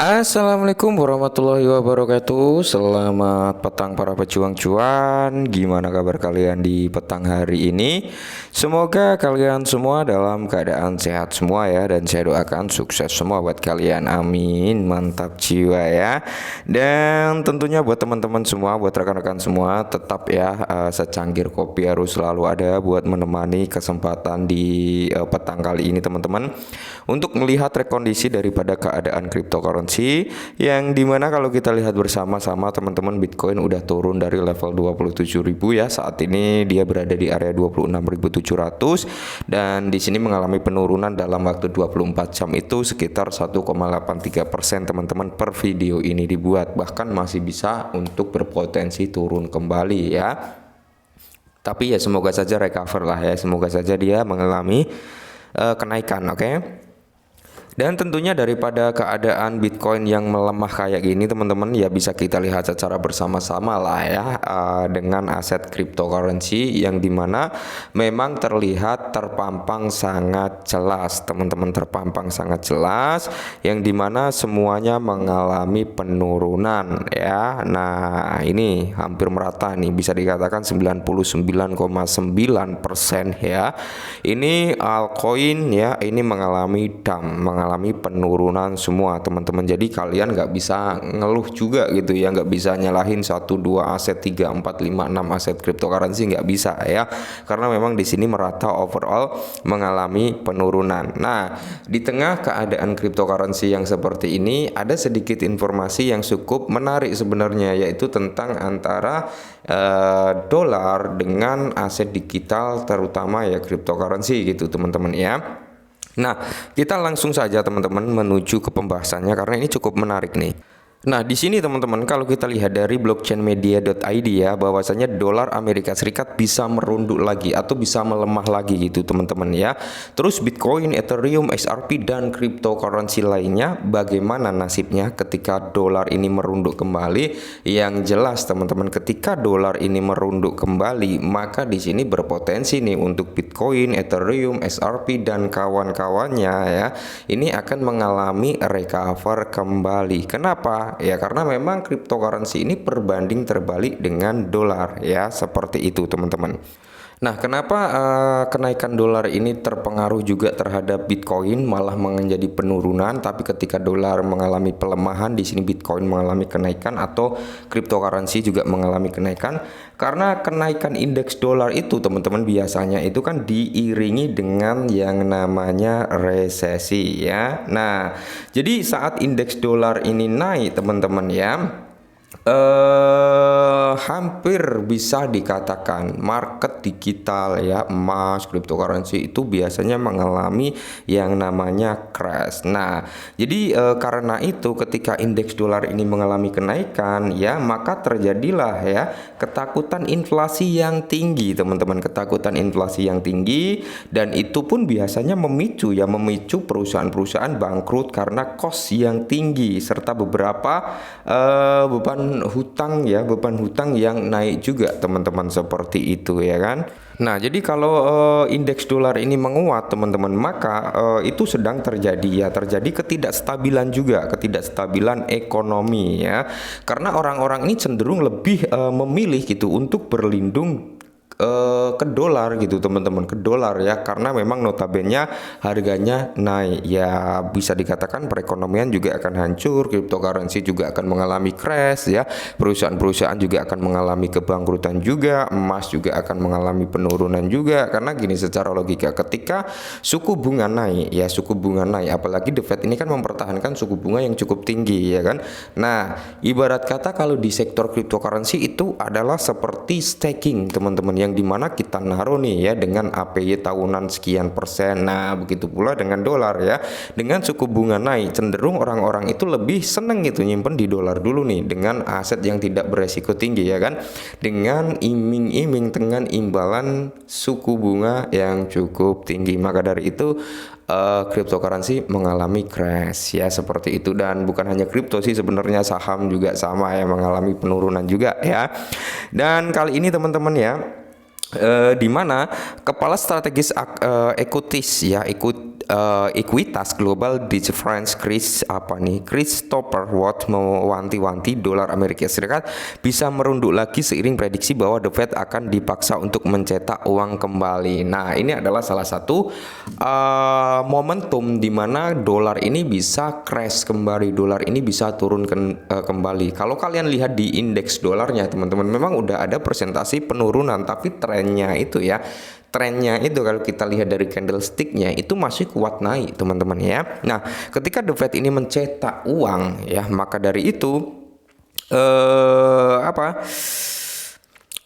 Assalamualaikum warahmatullahi wabarakatuh. Selamat petang para pejuang cuan. Gimana kabar kalian di petang hari ini? Semoga kalian semua dalam keadaan sehat semua ya. Dan saya doakan sukses semua buat kalian. Amin. Mantap jiwa ya. Dan tentunya buat teman-teman semua, buat rekan-rekan semua, tetap ya secangkir kopi harus selalu ada buat menemani kesempatan di petang kali ini teman-teman, untuk melihat rekondisi daripada keadaan cryptocurrency, yang dimana kalau kita lihat bersama-sama teman-teman, Bitcoin udah turun dari level 27.000 ya. Saat ini dia berada di area 26.700 dan di sini mengalami penurunan dalam waktu 24 jam itu sekitar 1,83% teman-teman per video ini dibuat. Bahkan masih bisa untuk berpotensi turun kembali ya. Tapi ya semoga saja recover lah ya, semoga saja dia mengalami kenaikan, oke? Dan tentunya daripada keadaan Bitcoin yang melemah kayak gini teman-teman, ya bisa kita lihat secara bersama-sama lah ya, dengan aset cryptocurrency yang dimana memang terlihat terpampang sangat jelas teman-teman, terpampang sangat jelas, yang dimana semuanya mengalami penurunan ya. Nah ini hampir merata nih, bisa dikatakan 99,9% ya. Ini altcoin ya, ini mengalami mengalami penurunan semua teman-teman. Jadi kalian nggak bisa ngeluh juga gitu ya, nggak bisa nyalahin 1-2 aset, 3-4-5-6 aset cryptocurrency, nggak bisa ya, karena memang di sini merata overall mengalami penurunan. Nah di tengah keadaan cryptocurrency yang seperti ini, ada sedikit informasi yang cukup menarik sebenarnya, yaitu tentang antara dolar dengan aset digital, terutama ya cryptocurrency gitu teman-teman ya. Nah, kita langsung saja teman-teman menuju ke pembahasannya karena ini cukup menarik nih. Nah, di sini teman-teman kalau kita lihat dari blockchainmedia.id ya, bahwasanya dolar Amerika Serikat bisa merunduk lagi atau bisa melemah lagi gitu teman-teman ya. Terus Bitcoin, Ethereum, XRP dan cryptocurrency lainnya bagaimana nasibnya ketika dolar ini merunduk kembali? Yang jelas teman-teman, ketika dolar ini merunduk kembali, maka di sini berpotensi nih untuk Bitcoin, Ethereum, XRP dan kawan-kawannya ya, ini akan mengalami recover kembali. Kenapa? Ya karena memang cryptocurrency ini berbanding terbalik dengan dolar ya, seperti itu teman-teman. Nah, kenapa kenaikan dolar ini terpengaruh juga terhadap Bitcoin malah menjadi penurunan, tapi ketika dolar mengalami pelemahan, di sini Bitcoin mengalami kenaikan atau cryptocurrency juga mengalami kenaikan? Karena kenaikan indeks dolar itu teman-teman biasanya itu kan diiringi dengan yang namanya resesi ya. Nah, jadi saat indeks dolar ini naik teman-teman ya, hampir bisa dikatakan market digital ya, emas, cryptocurrency itu biasanya mengalami yang namanya crash. Nah, jadi karena itu ketika indeks dolar ini mengalami kenaikan ya, maka terjadilah ya ketakutan inflasi yang tinggi teman-teman, ketakutan inflasi yang tinggi, dan itu pun biasanya memicu perusahaan-perusahaan bangkrut karena cost yang tinggi serta beberapa beban hutang yang naik juga teman-teman, seperti itu ya kan. Nah jadi kalau indeks dolar ini menguat teman-teman, maka itu sedang terjadi ketidakstabilan juga, ketidakstabilan ekonomi ya, karena orang-orang ini cenderung lebih memilih gitu untuk berlindung ke dolar gitu teman-teman, ke dolar ya, karena memang notabene harganya naik ya, bisa dikatakan perekonomian juga akan hancur, cryptocurrency juga akan mengalami crash ya, perusahaan-perusahaan juga akan mengalami kebangkrutan juga, emas juga akan mengalami penurunan juga. Karena gini, secara logika ketika suku bunga naik ya, suku bunga naik, apalagi The Fed ini kan mempertahankan suku bunga yang cukup tinggi ya kan. Nah ibarat kata kalau di sektor cryptocurrency itu adalah seperti staking teman-teman, yang dimana kita naruh nih ya dengan APY tahunan sekian persen. Nah begitu pula dengan dolar ya, dengan suku bunga naik cenderung orang-orang itu lebih seneng gitu nyimpen di dolar dulu nih, dengan aset yang tidak beresiko tinggi ya kan, dengan iming-iming dengan imbalan suku bunga yang cukup tinggi. Maka dari itu cryptocurrency mengalami crash ya, seperti itu. Dan bukan hanya kripto sih sebenarnya, saham juga sama ya, mengalami penurunan juga ya. Dan kali ini teman-teman ya, di mana kepala strategis equities ya, Ekuitas Global Difference Christopher Watt mewanti-wanti dolar Amerika Serikat bisa merunduk lagi seiring prediksi bahwa The Fed akan dipaksa untuk mencetak uang kembali. Nah, ini adalah salah satu momentum di mana dolar ini bisa crash kembali, dolar ini bisa turun kembali. Kalau kalian lihat di indeks dolarnya teman-teman, memang udah ada presentasi penurunan, tapi trennya itu kalau kita lihat dari candlesticknya itu masih kuat naik teman-teman ya. Nah, ketika The Fed ini mencetak uang ya, maka dari itu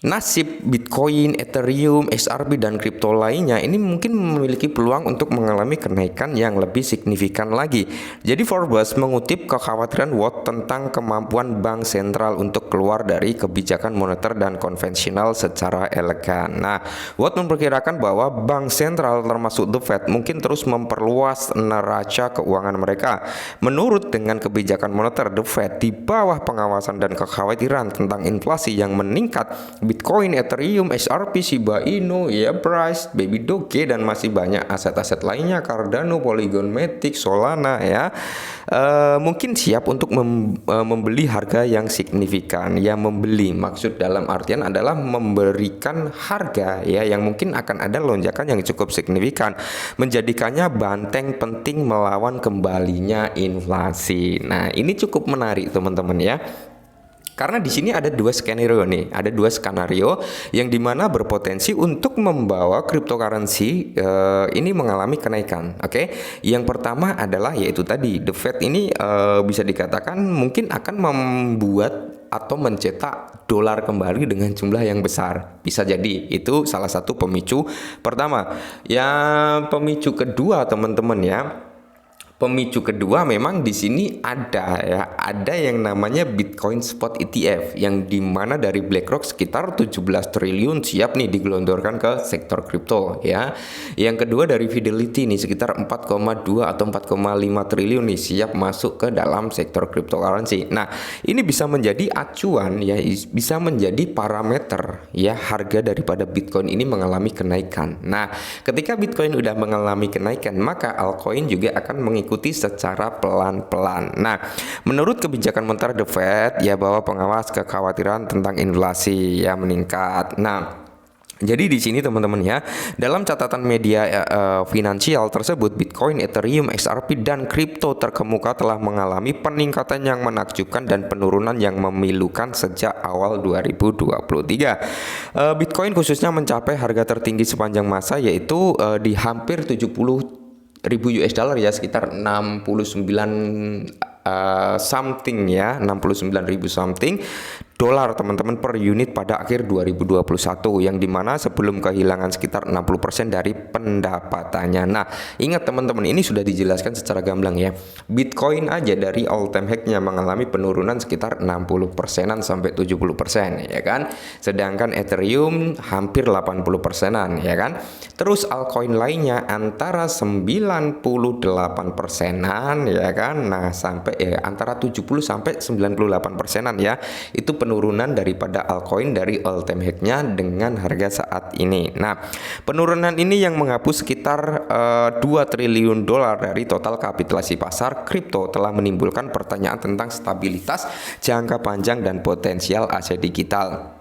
nasib Bitcoin, Ethereum, XRP dan kripto lainnya ini mungkin memiliki peluang untuk mengalami kenaikan yang lebih signifikan lagi. Jadi Forbes mengutip kekhawatiran Watt tentang kemampuan bank sentral untuk keluar dari kebijakan moneter dan konvensional secara elegan. Nah, Watt memperkirakan bahwa bank sentral termasuk The Fed mungkin terus memperluas neraca keuangan mereka. Menurut dengan kebijakan moneter The Fed di bawah pengawasan dan kekhawatiran tentang inflasi yang meningkat, Bitcoin, Ethereum, XRP, Shiba Inu, Bryce, Baby Doge dan masih banyak aset-aset lainnya, Cardano, Polygon Matic, Solana ya, mungkin siap untuk membeli harga yang signifikan. Ya, membeli maksud dalam artian adalah memberikan harga ya yang mungkin akan ada lonjakan yang cukup signifikan, menjadikannya banteng penting melawan kembalinya inflasi. Nah, ini cukup menarik teman-teman ya. Karena di sini ada dua skenario yang dimana berpotensi untuk membawa cryptocurrency ini mengalami kenaikan. Oke, yang pertama adalah yaitu tadi The Fed ini bisa dikatakan mungkin akan membuat atau mencetak dolar kembali dengan jumlah yang besar. Bisa jadi itu salah satu pemicu pertama. Yang pemicu kedua teman-teman ya. Pemicu kedua memang di sini ada yang namanya Bitcoin Spot ETF yang dimana dari BlackRock sekitar 17 triliun siap nih digelontorkan ke sektor kripto ya. Yang kedua dari Fidelity nih sekitar 4,2 atau 4,5 triliun nih siap masuk ke dalam sektor cryptocurrency. Nah, ini bisa menjadi acuan ya, bisa menjadi parameter ya harga daripada Bitcoin ini mengalami kenaikan. Nah, ketika Bitcoin udah mengalami kenaikan, maka altcoin juga akan mengikuti secara pelan-pelan. Nah, menurut kebijakan moneter The Fed ya bahwa pengawas kekhawatiran tentang inflasi ya meningkat. Nah, jadi di sini teman-teman ya, dalam catatan media finansial tersebut, Bitcoin, Ethereum, XRP dan kripto terkemuka telah mengalami peningkatan yang menakjubkan dan penurunan yang memilukan sejak awal 2023. Bitcoin khususnya mencapai harga tertinggi sepanjang masa yaitu di hampir 70.000 US dollar ya, sekitar 69 something ya, 69.000 something dolar teman-teman per unit pada akhir 2021 yang dimana sebelum kehilangan sekitar 60% dari pendapatannya. Nah, ingat teman-teman, ini sudah dijelaskan secara gamblang ya. Bitcoin aja dari all time high-nya mengalami penurunan sekitar 60%-an sampai 70% ya kan. Sedangkan Ethereum hampir 80%-an ya kan. Terus altcoin lainnya antara 98%-an ya kan. Nah, sampai antara 70 sampai 98%-an ya. Itu penurunan daripada altcoin dari all time high-nya dengan harga saat ini. Nah, penurunan ini yang menghapus sekitar 2 triliun dolar dari total kapitalisasi pasar kripto telah menimbulkan pertanyaan tentang stabilitas jangka panjang dan potensial aset digital.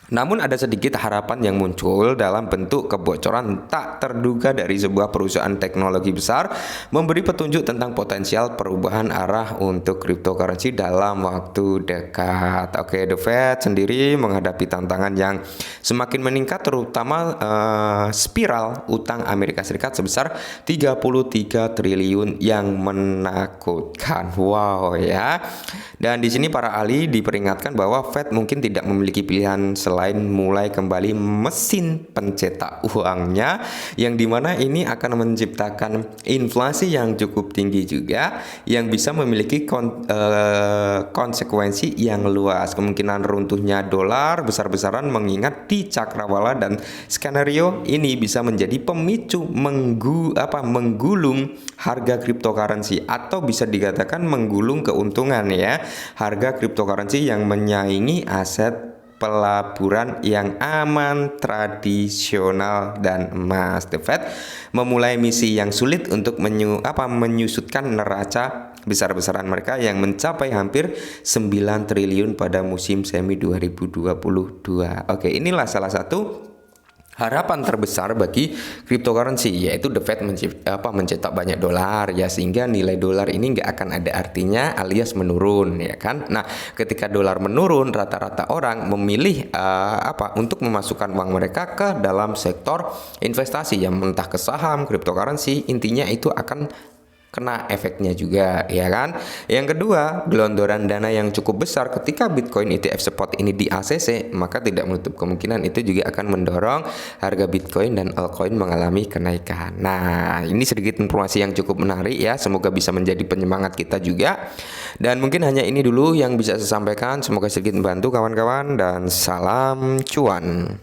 Namun ada sedikit harapan yang muncul dalam bentuk kebocoran tak terduga dari sebuah perusahaan teknologi besar memberi petunjuk tentang potensial perubahan arah untuk cryptocurrency dalam waktu dekat. Oke, The Fed sendiri menghadapi tantangan yang semakin meningkat terutama spiral utang Amerika Serikat sebesar 33 triliun yang menakutkan. Wow ya. Dan di sini para ahli diperingatkan bahwa Fed mungkin tidak memiliki pilihan selain mulai kembali mesin pencetak uangnya yang dimana ini akan menciptakan inflasi yang cukup tinggi juga yang bisa memiliki konsekuensi yang luas. Kemungkinan runtuhnya dolar besar-besaran mengingat di cakrawala dan skenario ini bisa menjadi pemicu menggulung harga cryptocurrency atau bisa dikatakan menggulung keuntungan ya harga cryptocurrency yang menyaingi aset pelaburan yang aman, tradisional, dan emas. The Fed memulai misi yang sulit untuk menyusutkan neraca besar-besaran mereka yang mencapai hampir 9 triliun pada musim semi 2022. Oke, inilah salah satu harapan terbesar bagi cryptocurrency, yaitu The Fed mencetak banyak dolar ya, sehingga nilai dolar ini nggak akan ada artinya alias menurun ya kan. Nah, ketika dolar menurun, rata-rata orang memilih untuk memasukkan uang mereka ke dalam sektor investasi yang entah ke saham, cryptocurrency, intinya itu akan kena efeknya juga ya kan. Yang kedua, gelondoran dana yang cukup besar ketika Bitcoin ETF spot ini di ACC, maka tidak menutup kemungkinan itu juga akan mendorong harga Bitcoin dan altcoin mengalami kenaikan. Nah, ini sedikit informasi yang cukup menarik ya, semoga bisa menjadi penyemangat kita juga. Dan mungkin hanya ini dulu yang bisa saya sampaikan, semoga sedikit membantu kawan-kawan, dan salam cuan.